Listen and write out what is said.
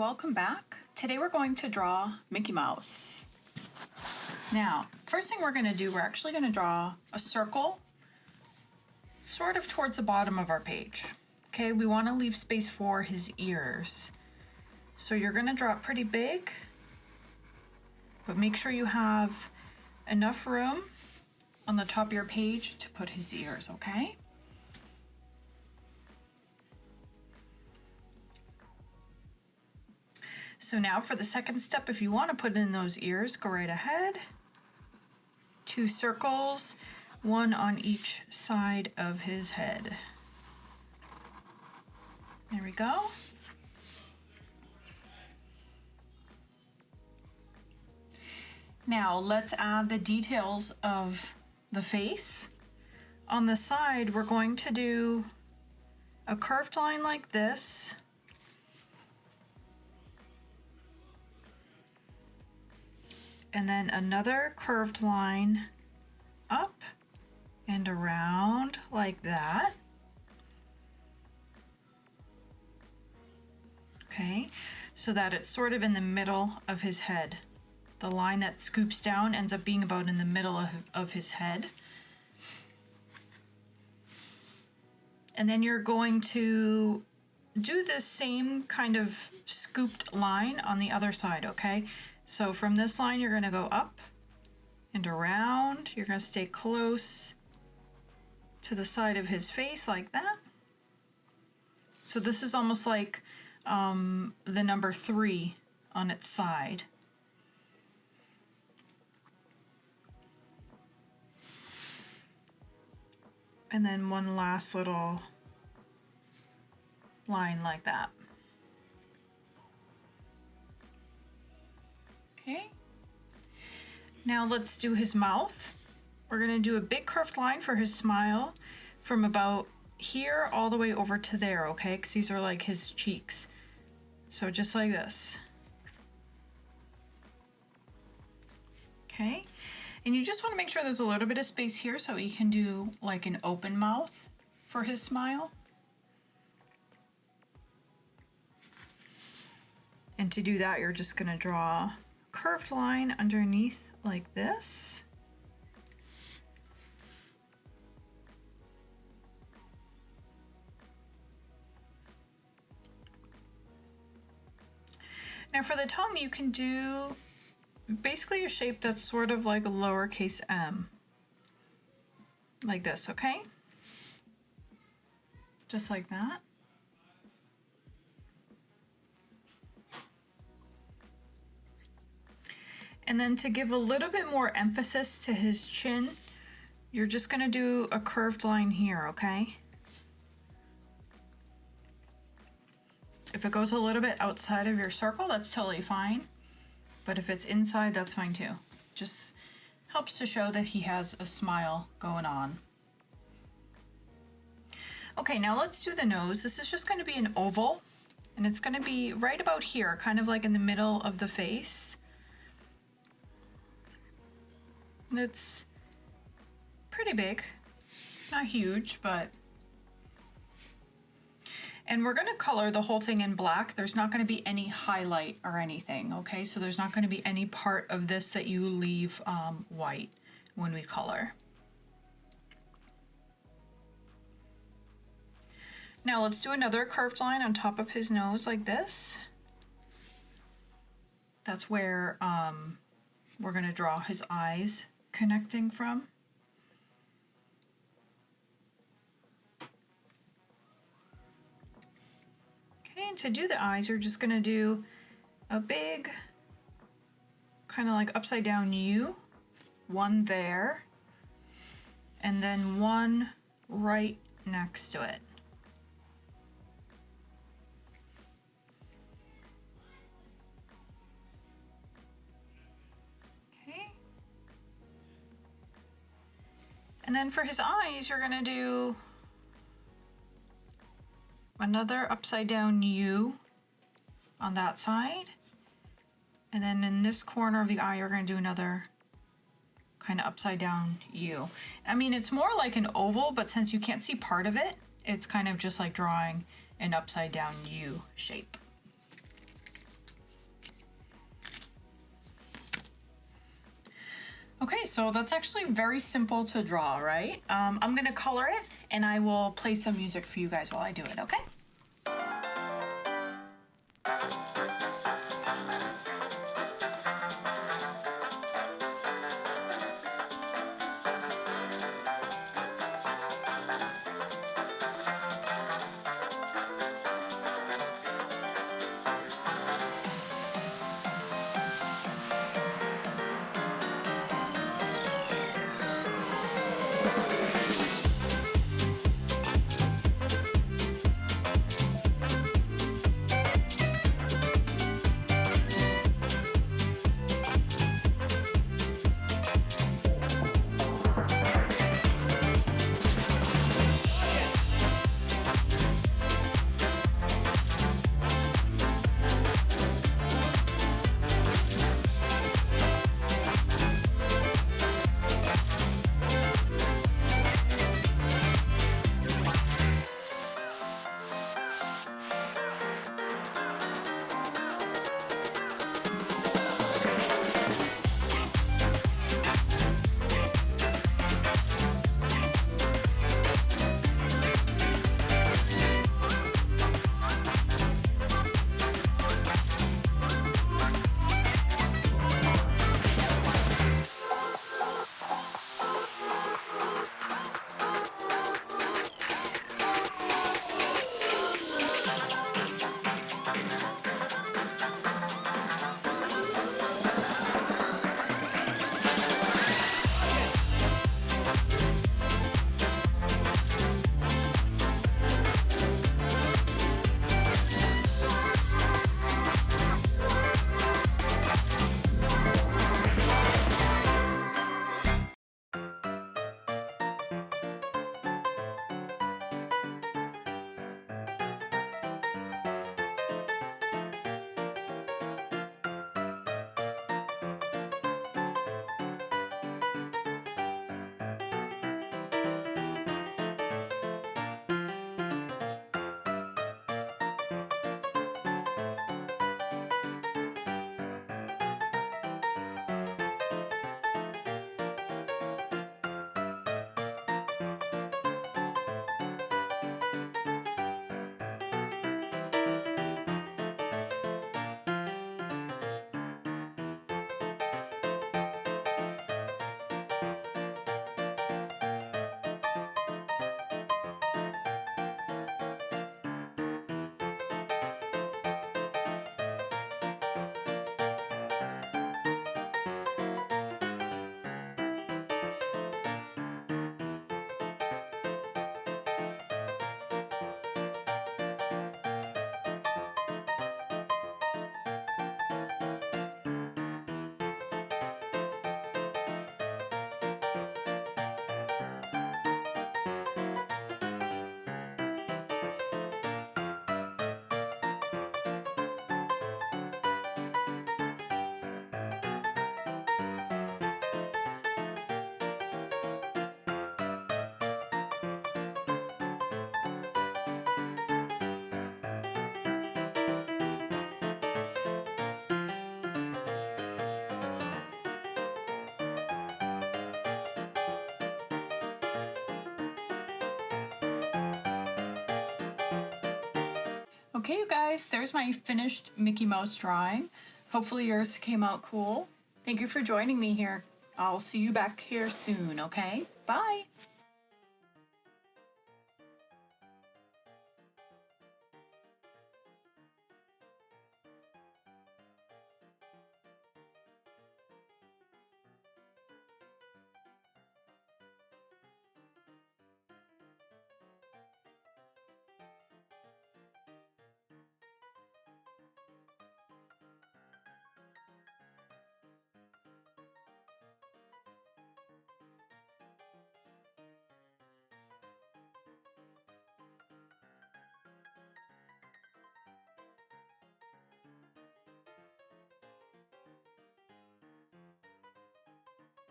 welcome back. Today we're going to draw Mickey Mouse. Now, first thing we're going to do, we're actually going to draw a circle sort of towards the bottom of our page. Okay, we want to leave space for his ears. So you're going to draw it pretty big, but make sure you have enough room on the top of your page to put his ears, okay? So now for the second step, if you want to put in those ears, go right ahead. 2 circles, 1 on each side of his head. There we go. Now let's add the details of the face. On the side, we're going to do a curved line like this. And then another curved line up and around like that. Okay, so that it's sort of in the middle of his head. The line that scoops down ends up being about in the middle of his head. And then you're going to do this same kind of scooped line on the other side, okay? So from this line, you're going to go up and around. You're going to stay close to the side of his face like that. So this is almost like the number 3 on its side. And then one last little line like that. Okay, now let's do his mouth. We're going to do a big curved line for his smile from about here all the way over to there, okay? Because these are like his cheeks. So just like this. Okay, and you just want to make sure there's a little bit of space here so you can do like an open mouth for his smile. And to do that, you're just going to draw curved line underneath like this. Now for the tongue, you can do basically a shape that's sort of like a lowercase m. Like this, okay? Just like that. And then to give a little bit more emphasis to his chin, you're just going to do a curved line here, okay? If it goes a little bit outside of your circle, that's totally fine. But if it's inside, that's fine too. Just helps to show that he has a smile going on. Okay, now let's do the nose. This is just going to be an oval, and it's going to be right about here, kind of like in the middle of the face. It's pretty big, not huge, but... And we're going to color the whole thing in black. There's not going to be any highlight or anything, okay? So there's not going to be any part of this that you leave white when we color. Now let's do another curved line on top of his nose like this. That's where we're going to draw his eyes connecting from. Okay, and to do the eyes, you're just going to do a big kind of like upside down U, one there, and then one right next to it. And then for his eyes, you're going to do another upside down U on that side. And then in this corner of the eye, you're going to do another kind of upside down U. I mean, it's more like an oval, but since you can't see part of it, it's kind of just like drawing an upside down U shape. Okay, so that's actually very simple to draw, right? I'm gonna color it and I will play some music for you guys while I do it, okay? Okay, you guys, there's my finished Mickey Mouse drawing. Hopefully yours came out cool. Thank you for joining me here. I'll see you back here soon, okay? Bye!